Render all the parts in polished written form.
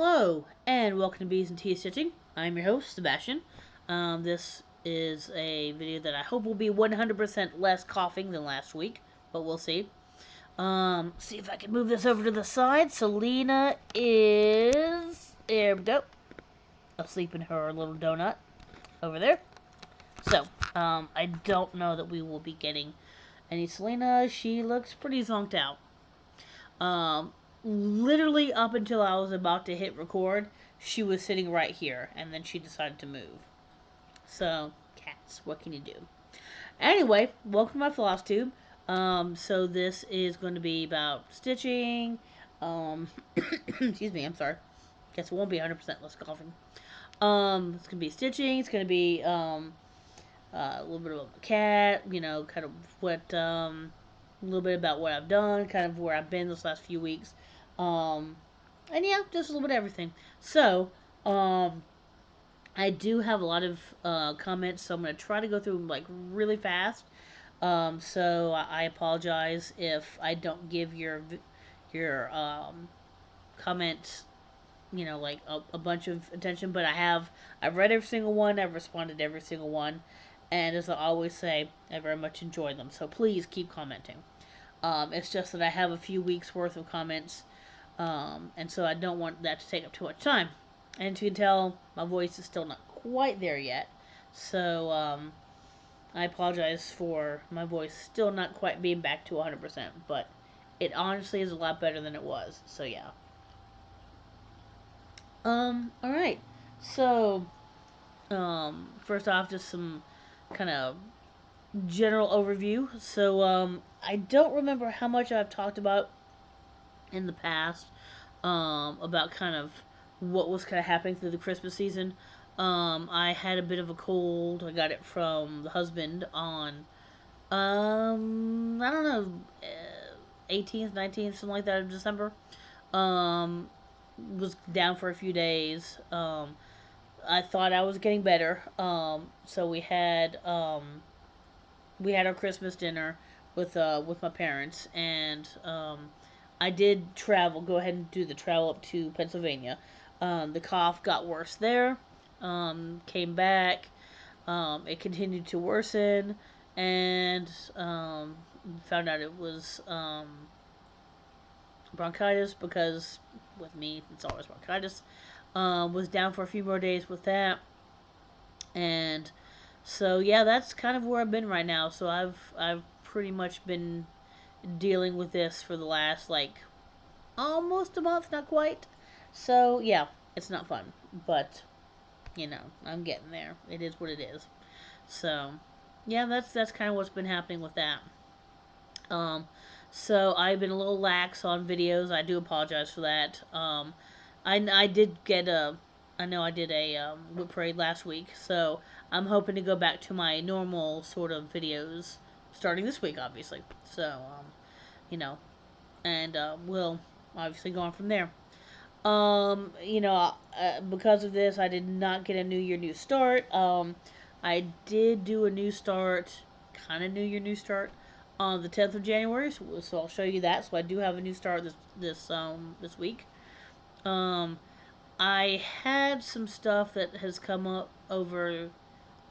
Hello, and welcome to Bees and Tea Stitching. I'm your host, Sebastian. This is a video that I hope will be 100% less coughing than last week, but we'll see. See if I can move this over to the side. Selena is... There we go. Asleep in her little donut over there. So, I don't know that we will be getting any Selena. She looks pretty zonked out. Um, Literally up until I was about to hit record, she was sitting right here, and then she decided to move. So, cats, what can you do? Anyway, welcome to my floss tube. So this is going to be about stitching. Excuse me, I'm sorry. Guess it won't be 100% less coughing. It's gonna be stitching. It's gonna be a little bit about my cat. You know, kind of what a little bit about what I've done, kind of where I've been this last few weeks. Um, and yeah, just a little bit of everything. So, I do have a lot of comments, so I'm going to try to go through them like really fast. So I apologize if I don't give your comments, you know, like a bunch of attention. But I've read every single one. I've responded to every single one, and as I always say, I very much enjoy them. So please keep commenting. It's just that I have a few weeks worth of comments, and so I don't want that to take up too much time. And to tell, my voice is still not quite there yet, so I apologize for my voice still not quite being back to 100%, but it honestly is a lot better than it was. So yeah. All right. So, first off, just some kind of general overview. So, I don't remember how much I've talked about in the past about kind of what was kind of happening through the Christmas season. I had a bit of a cold. I got it from the husband on, I don't know, 18th, 19th, something like that of December. Um, was down for a few days. I thought I was getting better. So we had our Christmas dinner with my parents, and I did travel. Go ahead and do the travel up to Pennsylvania. The cough got worse there. Came back. It continued to worsen, and found out it was bronchitis because with me it's always bronchitis. Was down for a few more days with that, and so yeah, that's kind of where I've been right now. So I've pretty much been dealing with this for the last like almost a month, not quite. So yeah, it's not fun, but you know I'm getting there. It is what it is. So yeah, that's kind of what's been happening with that. Um, so I've been a little lax on videos. I do apologize for that. I did get a, I know I did a whip parade last week, so I'm hoping to go back to my normal sort of videos starting this week, obviously. So, you know, and we'll obviously go on from there. Because of this, I did not get a New Year New Start. I did do a new start, kind of New Year New Start, on the 10th of January. So I'll show you that. So I do have a new start this week. Um, I had some stuff that has come up over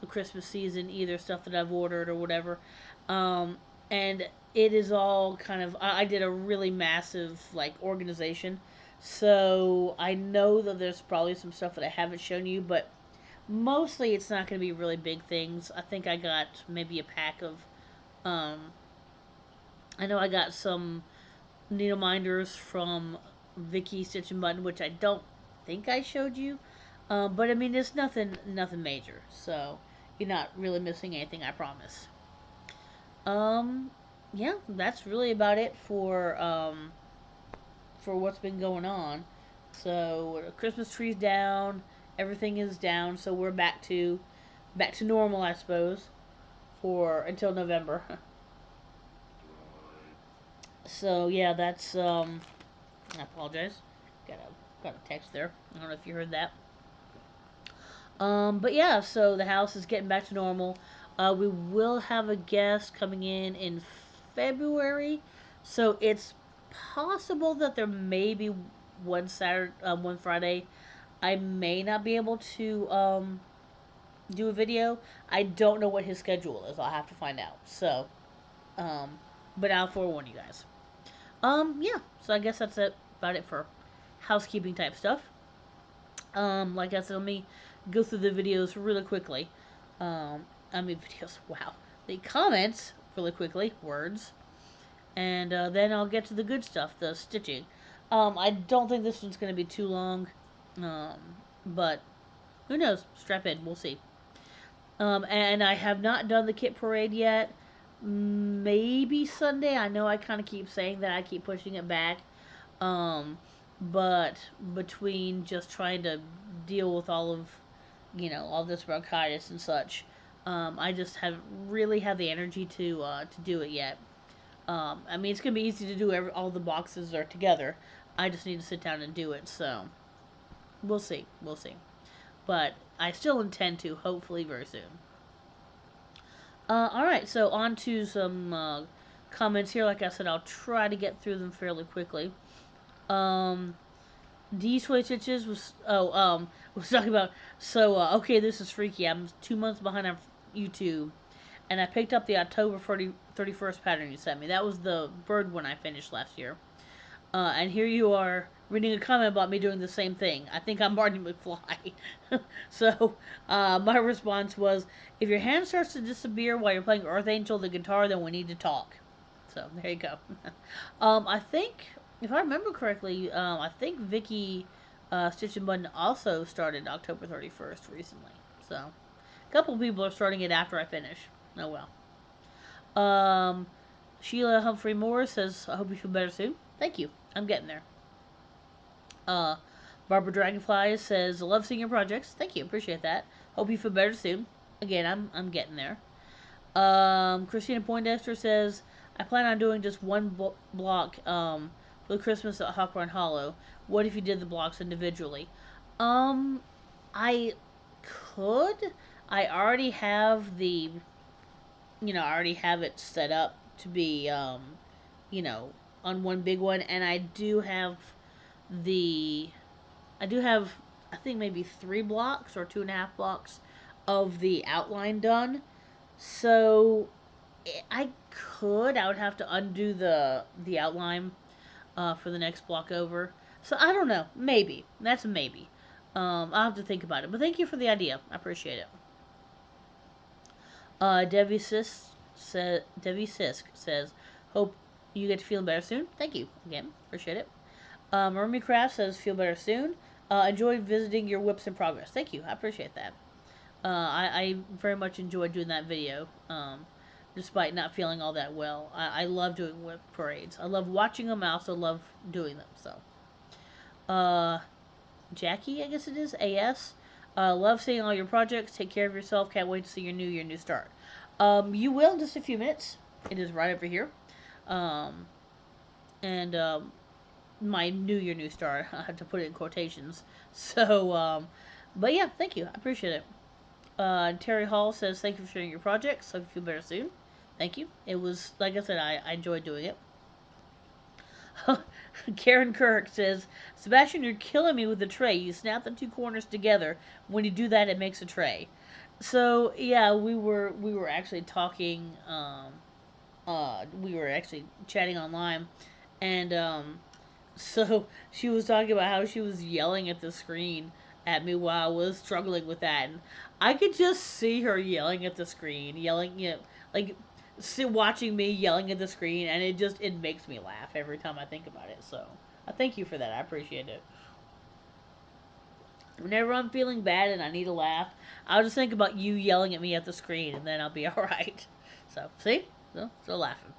the Christmas season, either stuff that I've ordered or whatever. Um, and it is all kind of, I did a really massive like organization. So I know that there's probably some stuff that I haven't shown you, but mostly it's not going to be really big things. I think I got maybe a pack of, um, I know I got some needle minders from Vicky Stitch and Button, which I don't think I showed you. But I mean, it's nothing major. So you're not really missing anything, I promise. Um, yeah, that's really about it for what's been going on. So Christmas tree's down, everything is down, so we're back to normal, I suppose, for until November. So yeah, that's I apologize. Got a text there. I don't know if you heard that. But yeah, so the house is getting back to normal. We will have a guest coming in February, so it's possible that there may be one Friday, I may not be able to do a video. I don't know what his schedule is. I'll have to find out. So, um, but I'll forewarn you guys. Yeah. So I guess that's it. About it for housekeeping type stuff. Like I said, let me go through the videos really quickly. I mean videos. Wow, the comments really quickly. Words, and then I'll get to the good stuff, the stitching. I don't think this one's going to be too long, um, but who knows? Strap in. We'll see. And I have not done the kit parade yet. Maybe Sunday. I know I kind of keep saying that. I keep pushing it back. Um, but between just trying to deal with all of, all this bronchitis and such, I just haven't really had the energy to do it yet. I mean, it's gonna be easy to do. All the boxes are together. I just need to sit down and do it. So we'll see. We'll see. But I still intend to. Hopefully, very soon. All right. So on to some comments here. Like I said, I'll try to get through them fairly quickly. Um, D Sway Stitches was talking about. So okay, this is freaky. I'm 2 months behind on YouTube, and I picked up the October 31st pattern you sent me. That was the bird one I finished last year. And here you are reading a comment about me doing the same thing. I think I'm Marty McFly. So my response was, if your hand starts to disappear while you're playing Earth Angel the guitar, then we need to talk. So there you go. I think, if I remember correctly, I think Vicky Stitch and Button also started October 31st recently. So a couple people are starting it after I finish. Oh well. Sheila Humphrey Moore says, I hope you feel better soon. Thank you. I'm getting there. Uh, Barbara Dragonfly says, love seeing your projects. Thank you. Appreciate that. Hope you feel better soon. Again, I'm getting there. Christina Poindexter says, I plan on doing just one block for the Christmas at Hawk Run Hollow. What if you did the blocks individually? Um, I could. I already have I already have it set up to be, you know, on one big one, and the, I do have, I think maybe 3 blocks or 2.5 blocks of the outline done. So I I would have to undo the outline for the next block over. So I don't know. Maybe that's a maybe. I'll have to think about it. But thank you for the idea. I appreciate it. Debbie Sisk says, "Hope you get to feel better soon." Thank you again. Appreciate it. Mermy Craft says, "Feel better soon." Enjoy visiting your whips in progress. Thank you. I appreciate that. I very much enjoyed doing that video. Despite not feeling all that well, I love doing whip parades. I love watching them. I also love doing them. So, Jackie, I guess it is. AS. Love seeing all your projects. Take care of yourself. Can't wait to see your new start. You will in just a few minutes. It is right over here. Um, and my new start. I have to put it in quotations. So, but yeah, thank you. I appreciate it. Terry Hall says, thank you for sharing your projects. Hope you feel better soon. Thank you. It was, like I said, I enjoyed doing it. Karen Kirk says, Sebastian, you're killing me with the tray. You snap the two corners together. When you do that, it makes a tray. So yeah, we were actually talking. We were actually chatting online, and so she was talking about how she was yelling at the screen at me while I was struggling with that. And I could just see her yelling at the screen, yelling, like watching me yelling at the screen, and it makes me laugh every time I think about it. So I thank you for that. I appreciate it. Whenever I'm feeling bad and I need a laugh, I'll just think about you yelling at me at the screen, and then I'll be all right. So see, so laughing.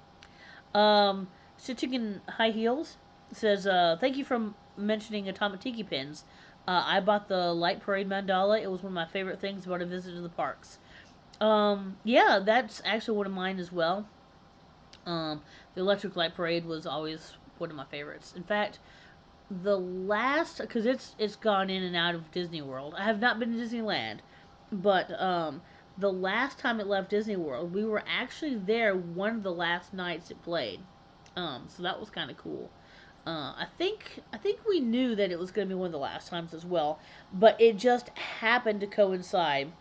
Stitching in high heels says, "Thank you for mentioning atomic tiki pins. I bought the light parade mandala. It was one of my favorite things about a visit to the parks. Yeah, that's actually one of mine as well. The electric light parade was always one of my favorites. In fact, the last because it's gone in and out of Disney World. I have not been to Disneyland, but the last time it left Disney World, we were actually there one of the last nights it played. So that was kind of cool. I think we knew that it was going to be one of the last times as well, but it just happened to coincide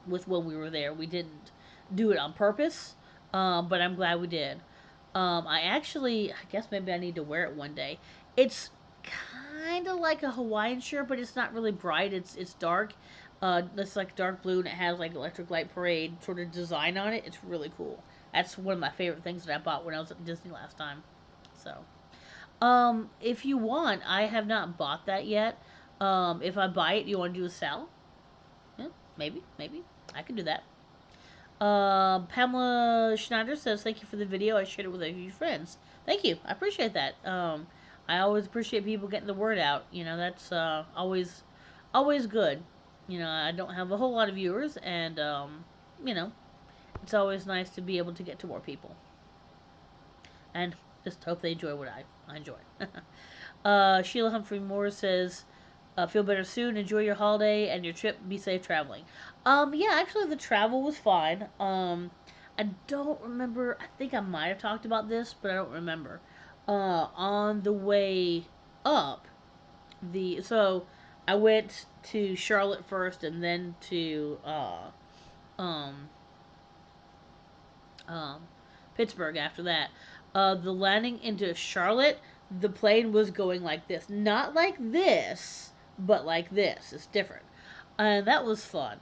with when we were there. We didn't do it on purpose, but I'm glad we did. I guess maybe I need to wear it one day. It's kind of like a Hawaiian shirt, but it's not really bright. It's dark. It's like dark blue, and it has like Electric Light Parade sort of design on it. It's really cool. That's one of my favorite things that I bought when I was at Disney last time. So, if you want, I have not bought that yet. If I buy it, you want to do a sell? Yeah, maybe I can do that. Pamela Schneider says, "Thank you for the video. I shared it with a few friends. Thank you. I appreciate that. I always appreciate people getting the word out. You know, that's always good. You know, I don't have a whole lot of viewers, and you know, it's always nice to be able to get to more people. And just hope they enjoy what I enjoy." Sheila Humphrey Moore says, "Feel better soon. Enjoy your holiday and your trip. Be safe traveling." Yeah, actually, the travel was fine. I don't remember. I think I might have talked about this, but I don't remember. On the way up, I went to Charlotte first, and then to um, um, Pittsburgh after that. The landing into Charlotte, the plane was going like this. Not like this, but like this. It's different. And that was fun.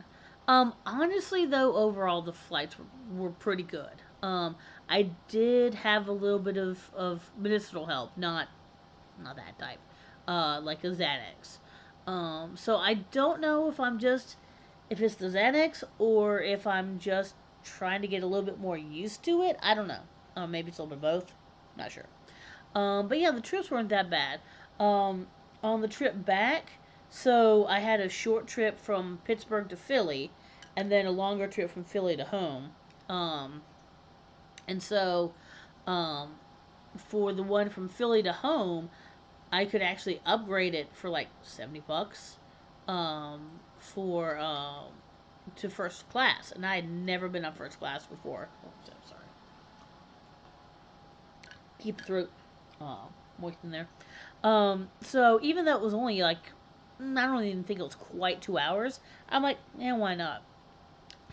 Honestly, though, overall, the flights were pretty good. I did have a little bit of medicinal help, not that type, like a Xanax. So I don't know if it's the Xanax or if I'm just trying to get a little bit more used to it. I don't know. Maybe it's a little bit of both. Not sure. But yeah, the trips weren't that bad. Um, on the trip back, so I had a short trip from Pittsburgh to Philly, and then a longer trip from Philly to home. Um, and so, um, for the one from Philly to home, I could actually upgrade it for like $70, um, for to first class, and I had never been on first class before. Oh, so sorry. Keep the throat moist in there. So even though it was only like, I don't even think it was quite 2 hours, I'm like, why not?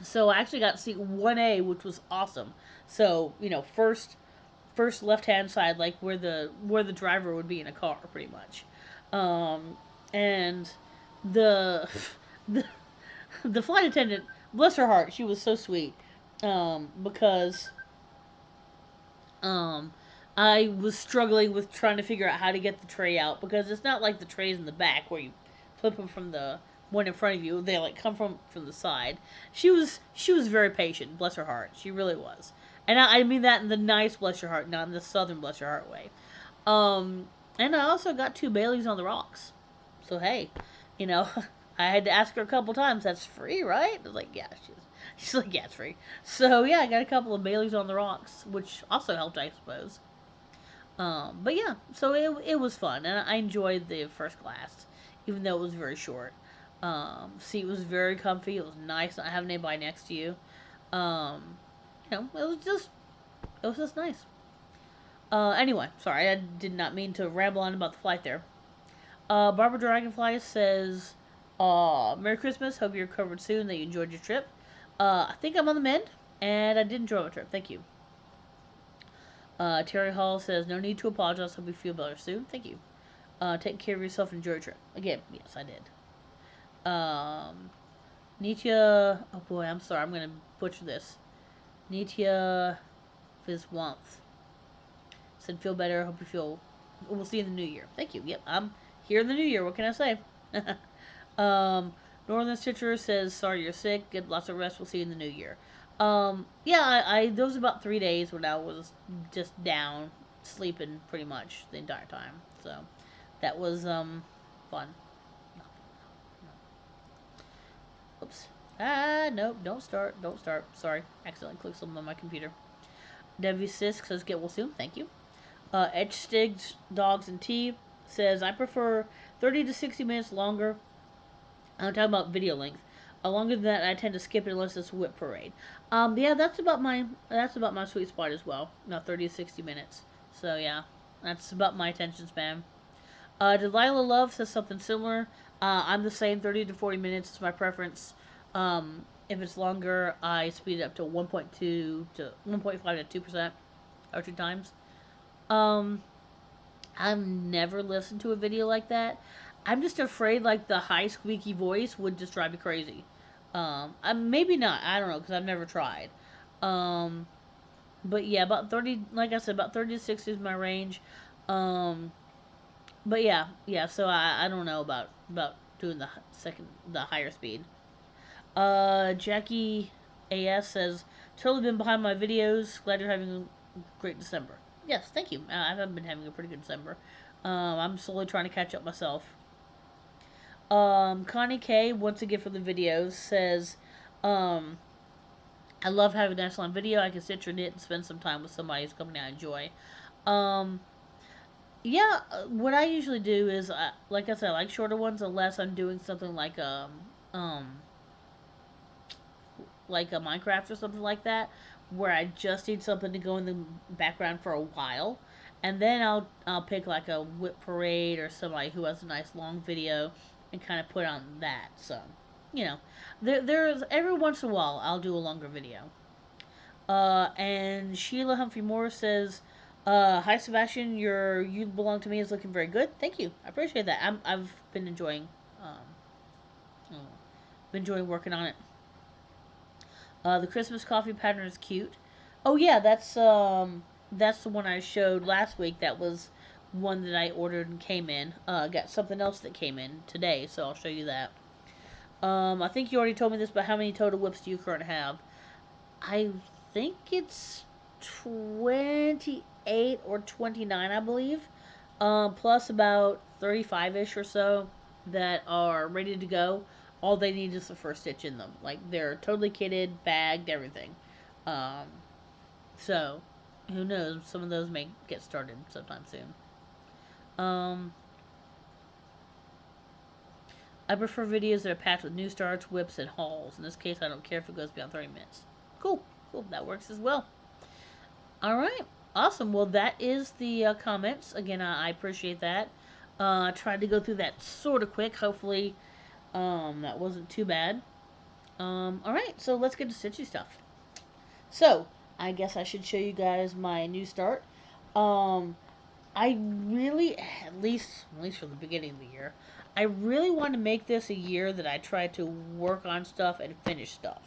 So I actually got seat 1A, which was awesome. So first left hand side, like where the driver would be in a car, pretty much. Um, and the the the flight attendant, bless her heart, she was so sweet. Because um, I was struggling with trying to figure out how to get the tray out because it's not like the trays in the back where you flip them from the one in front of you. They like come from the side. She was very patient. Bless her heart. She really was. And I mean that in the nice bless your heart, not in the southern bless your heart way. Um, and I also got 2 Baileys on the rocks. So hey, you know, I had to ask her a couple times. That's free, right? I was like, yeah. She's like, yeah, it's free. So yeah, I got a couple of Baileys on the rocks, which also helped, I suppose. But yeah, so it was fun, and I enjoyed the first class, even though it was very short. Seat was very comfy. It was nice not having anybody next to you. Um, it was just nice. Anyway, sorry, I did not mean to ramble on about the flight there. Barbara Dragonfly says, "Merry Christmas. Hope you're recovered soon. That you enjoyed your trip. I think I'm on the mend, and I did enjoy my trip. Thank you." Terry Hall says, "No need to apologize. Hope you feel better soon. Thank you. Take care of yourself and enjoy your trip." Again, yes, I did. Nitya, oh boy, I'm sorry. I'm gonna butcher this. Nitya Viswanth said, "Feel better. Hope you feel. We'll see you in the new year." Thank you. Yep, I'm here in the new year. What can I say? um, Northern Stitcher says, "Sorry you're sick. Get lots of rest. We'll see you in the new year." Yeah, there was about 3 days when I was just down, sleeping pretty much the entire time. So that was fun. Oops. Nope. Don't start. Sorry, accidentally clicked something on my computer. Debbie Sisk says, "Get well soon." Thank you. Edge Stigs Dogs and Tea says, "I prefer 30 to 60 minutes longer." I'm talking about video length. Longer than that, I tend to skip it unless it's Whip Parade. Yeah, that's about my sweet spot as well. About 30 to 60 minutes. So yeah. That's about my attention span. Delilah Love says something similar. I'm the same. 30 to 40 minutes is my preference. If it's longer, I speed it up to 1.2 to 1.5 to 2% or 2 times. Um, I've never listened to a video like that. I'm just afraid like the high squeaky voice would just drive me crazy. Maybe not. I don't know because I've never tried. Um, but yeah, about 30. Like I said, about 30 to 60 is my range. Um, but yeah. So I don't know about doing the higher speed. Jackie AS says totally been behind my videos. Glad you're having a great December. Yes, thank you. I've been having a pretty good December. I'm slowly trying to catch up myself. Connie K, once again for the videos, says, um, I love having an excellent video. I can sit your knit and spend some time with somebody whose company I enjoy. Um, yeah, what I usually do is, like I said, I like shorter ones unless I'm doing something um, like a Minecraft or something like that, where I just need something to go in the background for a while, and then I'll pick like a whip parade or somebody who has a nice long video, and kind of put on that. So, you know, there's every once in a while I'll do a longer video. And Sheila Humphrey Moore says, "Hi Sebastian, your You Belong to Me is looking very good. Thank you, I appreciate that. I've been enjoying, been enjoying working on it." The Christmas coffee pattern is cute. Oh yeah, that's the one I showed last week. That was one that I ordered and came in. Got something else that came in today, so I'll show you that. I think you already told me this, but how many total whips do you currently have? I think it's 28 or 29, I believe. Plus about 35 ish or so that are ready to go. All they need is the first stitch in them. Like they're totally kitted, bagged, everything. Um, so who knows? Some of those may get started sometime soon. Um, I prefer videos that are packed with new starts, whips, and hauls. In this case, I don't care if it goes beyond 30 minutes. Cool, cool. That works as well. All right, awesome. Well, that is the comments. Again, I appreciate that. I tried to go through that sort of quick. Hopefully, that wasn't too bad. All right, so let's get to stitchy stuff. So, I guess I should show you guys my new start. Um, I really, at least from the beginning of the year, I really want to make this a year that I try to work on stuff and finish stuff.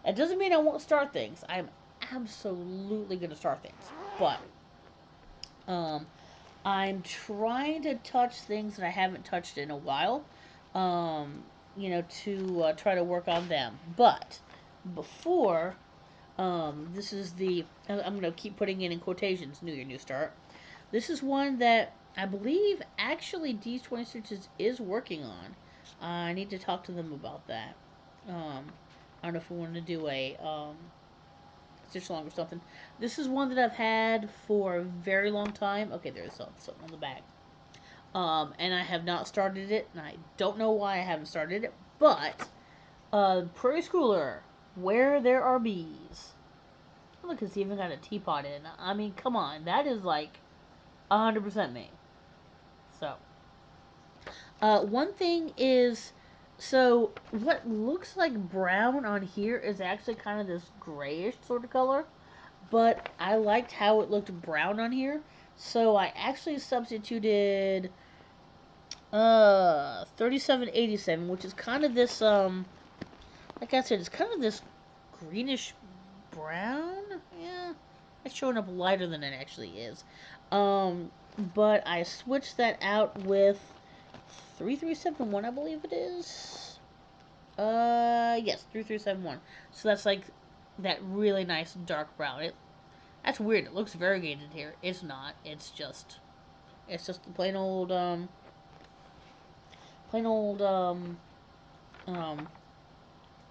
That doesn't mean I won't start things. I'm absolutely going to start things, but um, I'm trying to touch things that I haven't touched in a while. Um, to try to work on them. But before, this is I'm going to keep putting in quotations, New Year, New Start. This is one that I believe actually D20 Stitches is working on. I need to talk to them about that. I don't know if we want to do a stitch along or something. This is one that I've had for a very long time. Okay, there's something on the back. And I have not started it, and I don't know why I haven't started it, but Prairie Schooler, Where There Are Bees. Look, it's even got a teapot in. I mean, come on, that is like 100% me. So, one thing is, so what looks like brown on here is actually kind of this grayish sort of color, but I liked how it looked brown on here, so I actually substituted 3787, which is kind of this like I said, it's kind of this greenish brown. Yeah, it's showing up lighter than it actually is. Um, but I switched that out with 3371, I believe it is. Yes, 3371. So that's like that really nice dark brown. That's weird. It looks variegated here. It's not. It's just the plain old um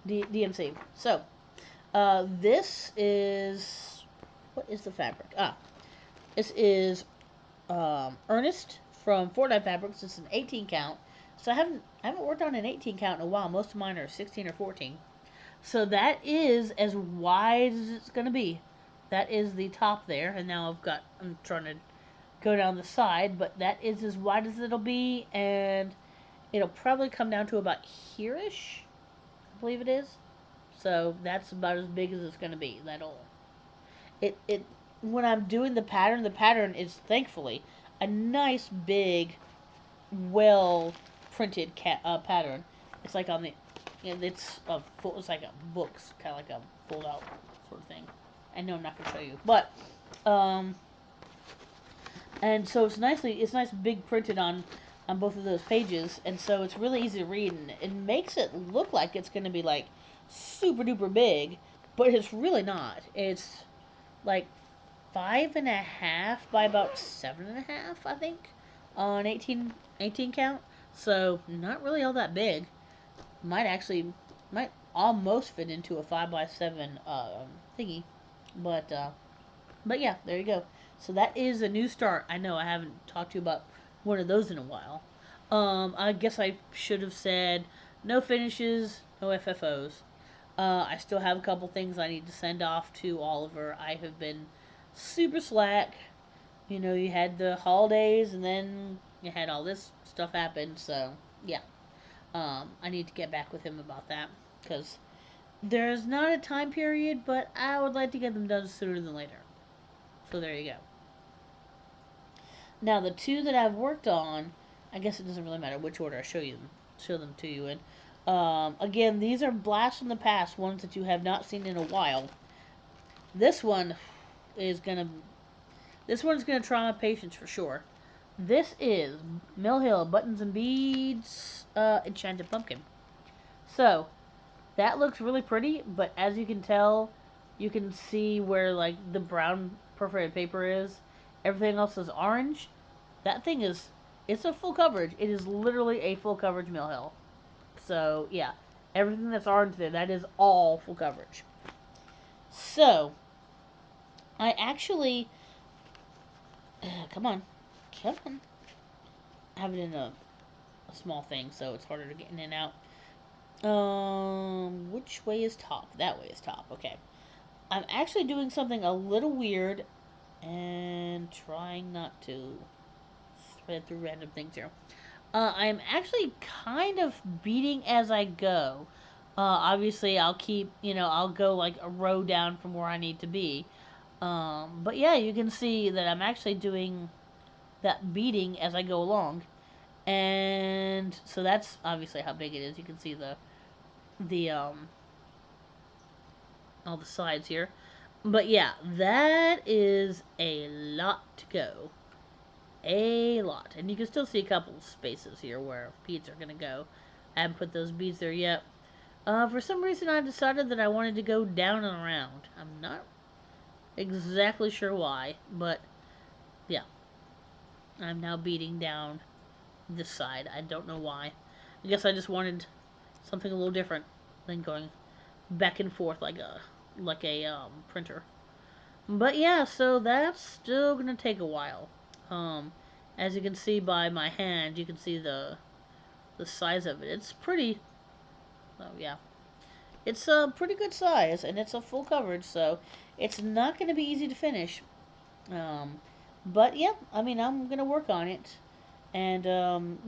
DMC. So, this is what is the fabric? This is Ernest from Fortnite Fabrics. It's an 18 count. So I haven't worked on an 18 count in a while. Most of mine are 16 or 14. So that is as wide as it's gonna be. That is the top there, and now I'm trying to go down the side, but that is as wide as it'll be, and it'll probably come down to about here-ish, I believe it is. So that's about as big as it's going to be. That'll it when I'm doing the pattern is thankfully a nice big, well printed pattern. It's like on the, it's a full, it's like a books, kind of like a fold out sort of thing. I know I'm not gonna show you, but um, and so it's nice big printed on both of those pages, and so it's really easy to read, and it makes it look like it's gonna be like super duper big, but it's really not. It's like 5.5 by about 7.5, I think, on 18 count. So not really all that big. Might actually might almost fit into a 5 by 7 thingy, but yeah, there you go. So that is a new start. I know I haven't talked to you about one of those in a while. I guess I should have said no finishes, no FFOs. I still have a couple things I need to send off to Oliver. I have been super slack. You know, you had the holidays and then you had all this stuff happen. So, yeah. I need to get back with him about that because there's not a time period, but I would like to get them done sooner than later. So, there you go. Now, the two that I've worked on, I guess it doesn't really matter which order I show them to you in. Again, these are blasts from the past, ones that you have not seen in a while. This one is gonna This one's gonna try my patience for sure. This is Mill Hill Buttons and Beads Enchanted Pumpkin. So that looks really pretty, but as you can tell, you can see where like the brown perforated paper is. Everything else is orange. That thing is, it's a full coverage. It is literally a full coverage Mill Hill. So yeah, everything that's orange there, that is all full coverage. So I actually, come on, come on. I have it in a small thing, so it's harder to get in and out. Which way is top? That way is top. Okay. I'm actually doing something a little weird and trying not to thread through random things here. I'm actually kind of beating as I go. Obviously, I'll go like a row down from where I need to be. But yeah, you can see that I'm actually doing that beating as I go along. And so that's obviously how big it is. You can see the all the sides here. But yeah, that is a lot to go. A lot. And you can still see a couple spaces here where beads are going to go. I haven't put those beads there yet. For some reason, I decided that I wanted to go down and around. I'm not exactly sure why, but yeah. I'm now beating down this side. I don't know why. I guess I just wanted something a little different than going back and forth like a printer. But yeah, so that's still gonna take a while. Um, as you can see by my hand, you can see the size of it. It's pretty. Oh yeah, it's a pretty good size, and it's a full coverage, so it's not gonna be easy to finish. Um, but yeah, I mean, I'm gonna work on it, and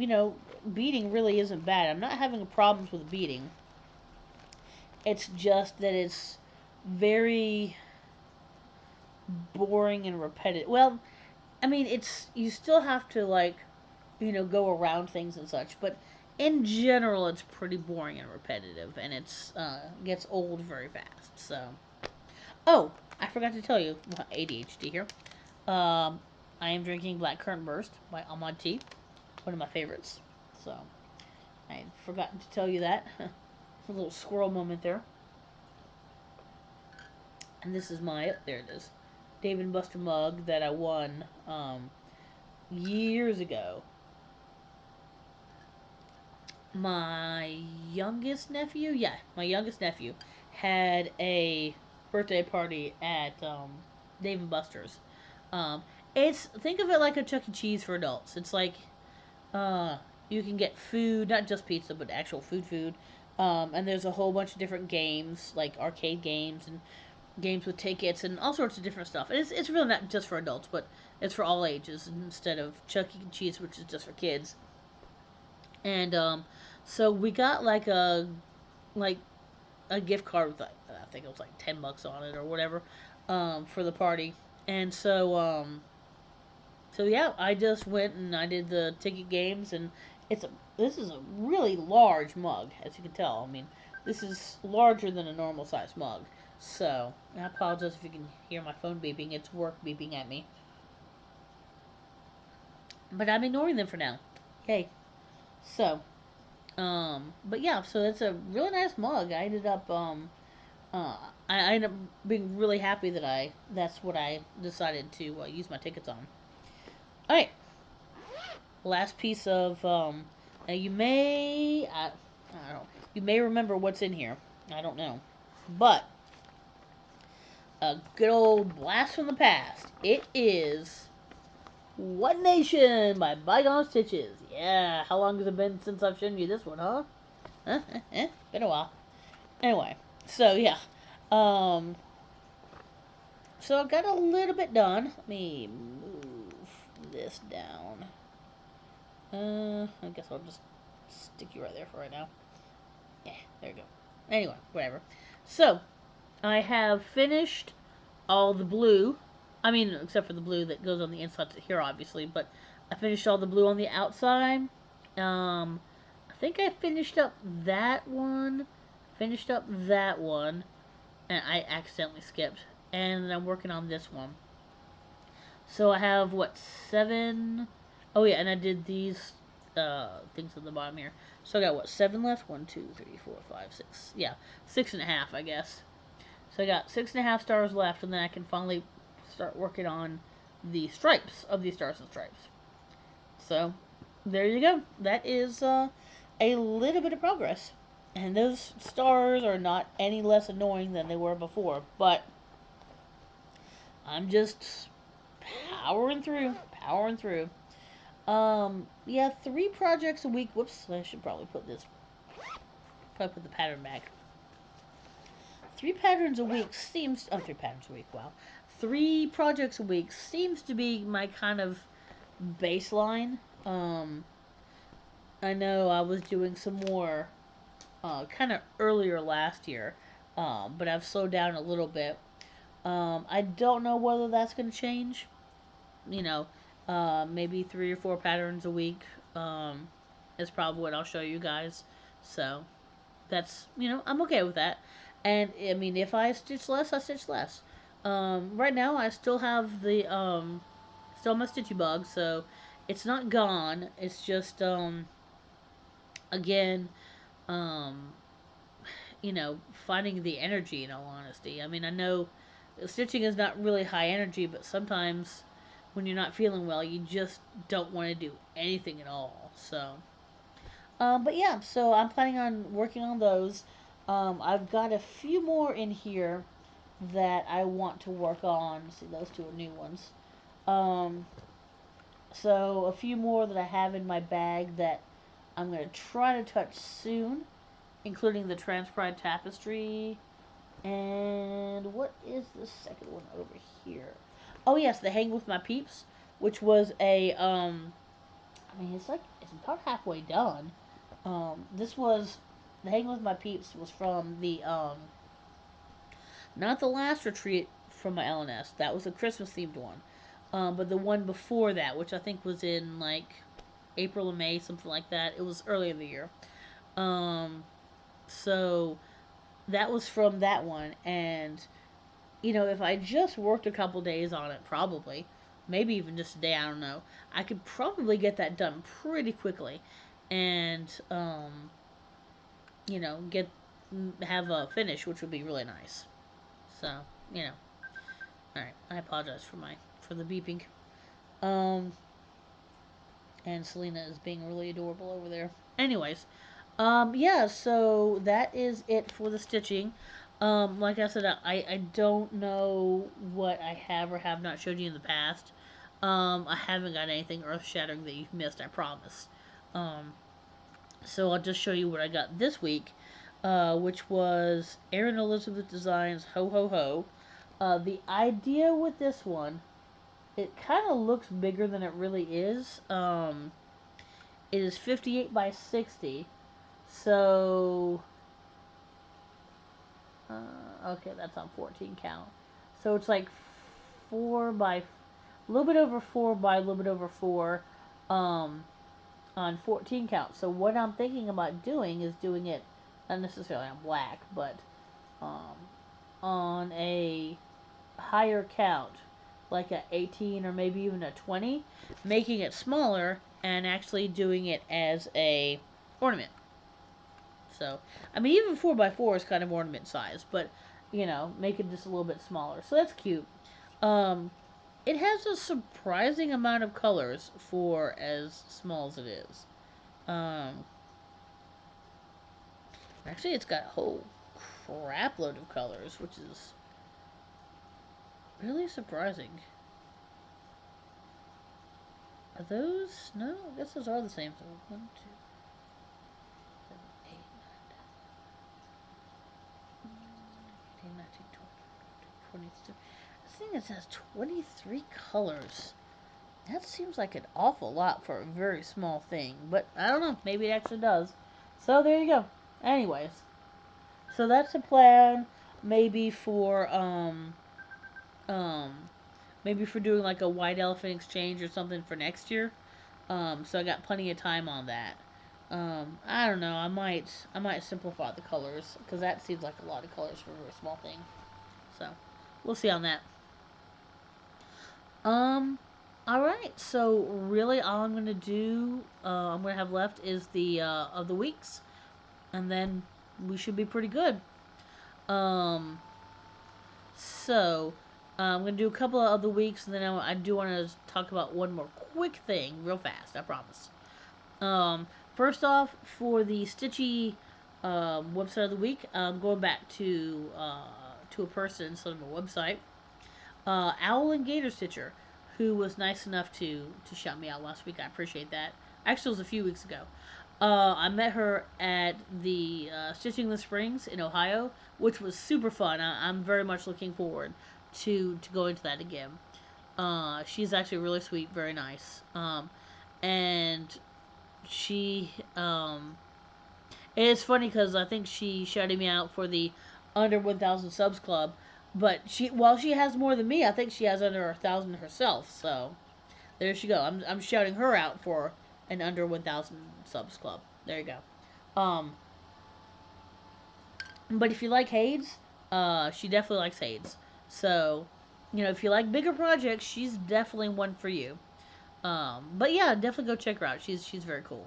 beating really isn't bad. I'm not having problems with beating. It's just that it's very boring and repetitive. Well, I mean, it's you still have to go around things and such, but in general, it's pretty boring and repetitive, and it's gets old very fast. So, oh, I forgot to tell you, ADHD here. Um, I am drinking Blackcurrant Burst by Ahmad Tea, one of my favorites. So, I had forgotten to tell you that. A little squirrel moment there. And this is my there it is, Dave and Buster mug that I won years ago. My youngest nephew, yeah, my youngest nephew had a birthday party at Dave and Buster's. Um, it's think of it like a Chuck E. Cheese for adults. It's like uh, you can get food, not just pizza, but actual food. And there's a whole bunch of different games, like arcade games and games with tickets and all sorts of different stuff. And it's really not just for adults, but it's for all ages instead of Chuck E. Cheese, which is just for kids. And so we got like a gift card with, like, I think it was like $10 on it or whatever, for the party. And so yeah, I just went and I did the ticket games, and this is a really large mug, as you can tell. I mean, this is larger than a normal size mug. So I apologize if you can hear my phone beeping. It's work beeping at me, but I'm ignoring them for now. Yay! So, but yeah, so it's a really nice mug. I ended up uh, I ended up being really happy that that's what I decided to use my tickets on. All right, last piece of now I don't know, you may remember what's in here. I don't know, but a good old blast from the past. It is One Nation by Bygone Stitches. Yeah, how long has it been since I've shown you this one, huh? Been a while. Anyway, so yeah, um, so I got a little bit done. Let me move this down. I guess I'll just stick you right there for right now. Yeah, there you go. Anyway, whatever. So, I have finished all the blue. I mean, except for the blue that goes on the inside here, obviously. But I finished all the blue on the outside. I think I finished up that one. Finished up that one, and I accidentally skipped. And I'm working on this one. So I have what, 7? Oh yeah, and I did these things at the bottom here. So I got what, 7 left? 1, 2, 3, 4, 5, 6. Yeah, 6.5, I guess. So I got 6.5 stars left, and then I can finally start working on the stripes of these stars and stripes. So there you go. That is a little bit of progress. And those stars are not any less annoying than they were before, but I'm just powering through, powering through. Yeah, 3 projects a week. Whoops, I should probably put the pattern back. 3 patterns a week seems. Oh, 3 patterns a week. Wow, 3 projects a week seems to be my kind of baseline. Um, I know I was doing some more, kind of earlier last year, but I've slowed down a little bit. I don't know whether that's going to change. You know, maybe 3 or 4 patterns a week. Is probably what I'll show you guys. So that's, I'm okay with that. And I mean, if I stitch less, I stitch less. Right now, I still have still my stitchy bug, so it's not gone. It's just again, um, you know, finding the energy. In all honesty, I mean, I know stitching is not really high energy, but sometimes when you're not feeling well, you just don't want to do anything at all. So, but yeah, so I'm planning on working on those. I've got a few more in here that I want to work on. See, those two are new ones. Um, so a few more that I have in my bag that I'm gonna try to touch soon, including the Transpride Tapestry. And what is the second one over here? Oh yes, the Hang with My Peeps, which was I mean, it's about halfway done. This was the Hang with My Peeps was from the not the last retreat from my LNS. That was a Christmas themed one. But the one before that, which I think was in like April or May, something like that. It was early in the year. Um, so that was from that one, and if I just worked a couple days on it, probably, maybe even just a day, I don't know, I could probably get that done pretty quickly, and get have a finish, which would be really nice. So, you know, all right. I apologize for the beeping. Um, and Selena is being really adorable over there. Anyways, yeah. So that is it for the stitching. Like I said, I don't know what I have or have not showed you in the past. I haven't got anything earth shattering that you've missed. I promise. Um, so I'll just show you what I got this week, which was Erin Elizabeth Designs Ho Ho Ho. The idea with this one, it kind of looks bigger than it really is. It is 58 by 60. So, okay, that's on 14 count. So it's like 4 by, a little bit over 4 by a little bit over 4 um, on 14 count. So what I'm thinking about doing is doing it, not necessarily on black, but um, on a higher count, like a 18 or maybe even a 20, making it smaller and actually doing it as a ornament. So, I mean, even 4 by 4 is kind of ornament size, but make it just a little bit smaller. So that's cute. Um, it has a surprising amount of colors for as small as it is. Um, Actually, it's got a whole crap load of colors, which is really surprising. Are those? No, I guess those are the same. So 1, 2, 7, 8, 9, 18, 19, 20, 22. This thing it says 23 colors. That seems like an awful lot for a very small thing, but I don't know. Maybe it actually does. So there you go. Anyways, so that's a plan. Maybe for um maybe for doing like a white elephant exchange or something for next year. So I got plenty of time on that. I don't know. I might simplify the colors because that seems like a lot of colors for a very small thing. So we'll see on that. Um, all right. So really, all I'm gonna do, I'm gonna have left is the of the weeks, and then we should be pretty good. Um, so I'm gonna do a couple of other weeks, and then I do want to talk about one more quick thing, real fast. I promise. Um, First off, for the Stitchy website of the week, I'm going back to a person instead of a website. Owl and Gator Stitcher, who was nice enough to shout me out last week. I appreciate that. Actually, it was a few weeks ago. I met her at the Stitching in the Springs in Ohio, which was super fun. I'm very much looking forward to going to that again. She's actually really sweet, very nice. And she it's funny because I think she shouted me out for the under 1,000 subs club, but while she has more than me, I think she has under 1,000 herself. So there she go. I'm shouting her out for an under 1,000 subs club. There you go. But if you like Hades, she definitely likes Hades. So if you like bigger projects, she's definitely one for you. But yeah, definitely go check her out. She's very cool.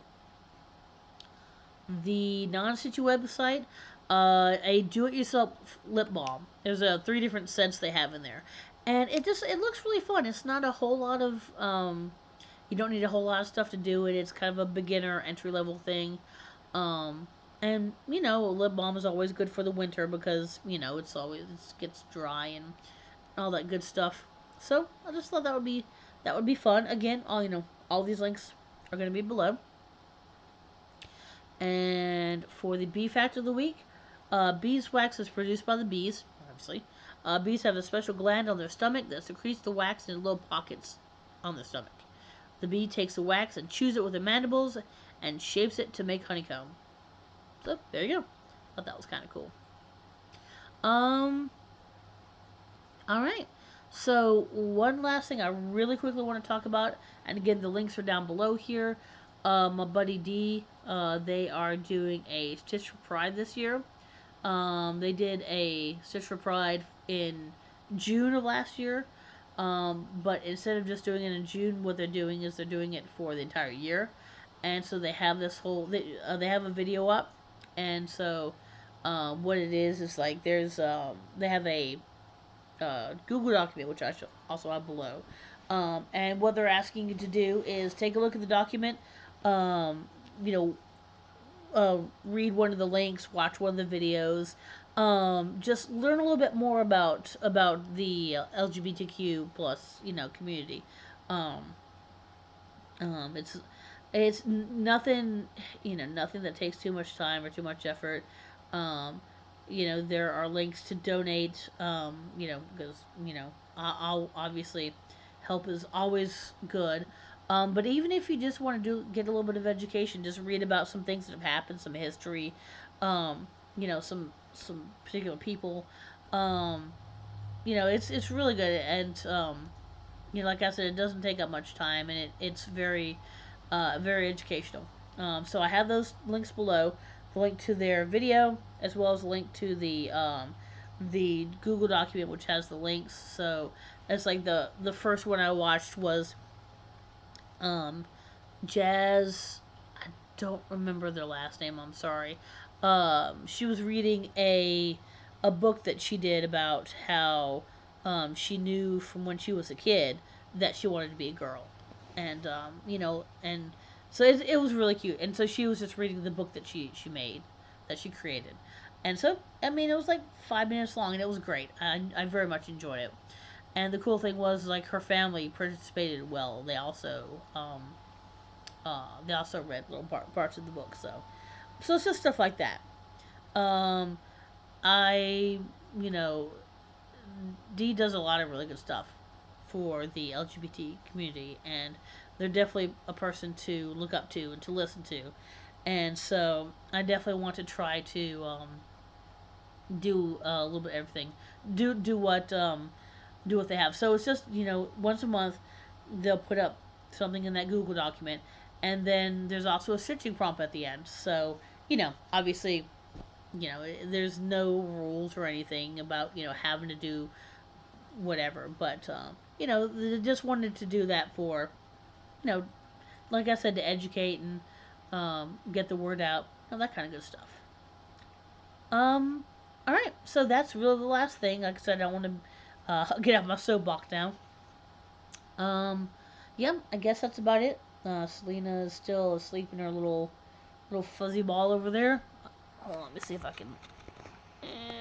The non-stitchy website, a do-it-yourself lip balm. There's 3 different scents they have in there, and it looks really fun. It's not a whole lot of you don't need a whole lot of stuff to do it. It's kind of a beginner entry level thing. Um, and lip balm is always good for the winter because it gets dry and all that good stuff. So I just thought that would be fun. Again, all these links are going to be below. And for the bee fact of the week, beeswax is produced by the bees, obviously. Bees have a special gland on their stomach that secretes the wax in little pockets on the stomach. The bee takes the wax and chews it with their mandibles and shapes it to make honeycomb. So there you go. Thought that was kind of cool. Um, all right. So one last thing I really quickly want to talk about, and again the links are down below here. My buddy D, they are doing a Stitch for Pride this year. They did a Stitch for Pride in June of last year. But instead of just doing it in June, what they're doing is they're doing it for the entire year. And so they have they have a video up. And so what it is like they have a Google document, which I also have below. And what they're asking you to do is take a look at the document, um, you know, read one of the links, watch one of the videos, just learn a little bit more about the LGBTQ plus community. Um, it's nothing nothing that takes too much time or too much effort. Um, there are links to donate. Because I'll obviously help is always good. But even if you just want to get a little bit of education, just read about some things that have happened, some history, some particular people. Um, it's really good, and like I said, it doesn't take up much time, and it's very educational. So I have those links below, the link to their video as well as the link to the Google document which has the links. So it's like the first one I watched was um, Jazz. I don't remember their last name. I'm sorry. She was reading a book that she did about how she knew from when she was a kid that she wanted to be a girl, and and so it was really cute. And so she was just reading the book that she made, that she created, and so I mean it was like 5 minutes long, and it was great. I very much enjoyed it. And the cool thing was like her family participated well. They also read little parts of the book. So it's just stuff like that. Um, I you know Dee does a lot of really good stuff for the LGBT community, and they're definitely a person to look up to and to listen to. And so I definitely want to try to do a little bit of everything. Do what they have. So it's just once a month they'll put up something in that Google document, and then there's also a searching prompt at the end. So obviously, there's no rules or anything about having to do whatever, but they just wanted to do that for you know, like I said, to educate and get the word out, that kind of good stuff. Um, all right, so that's really the last thing. Like I said, I want to get out my soapbox now. Um, yeah, I guess that's about it. Selena is still asleep in her little fuzzy ball over there. Hold on, let me see if I can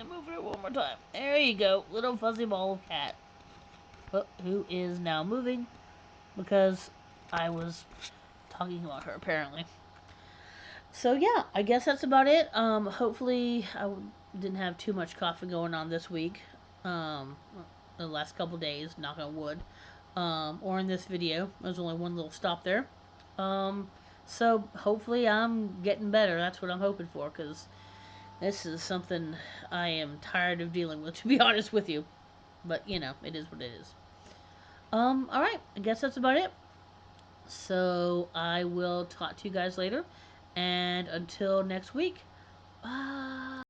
move it one more time. There you go, little fuzzy ball of cat. Who is now moving because I was talking about her apparently. So yeah, I guess that's about it. Hopefully didn't have too much coughing going on this week. Um, the last couple days, knock on wood. Or in this video, there's only one little stop there. Um, so hopefully I'm getting better. That's what I'm hoping for, because this is something I am tired of dealing with, to be honest with you. But it is what it is. All right, I guess that's about it. So I will talk to you guys later, and until next week, bye.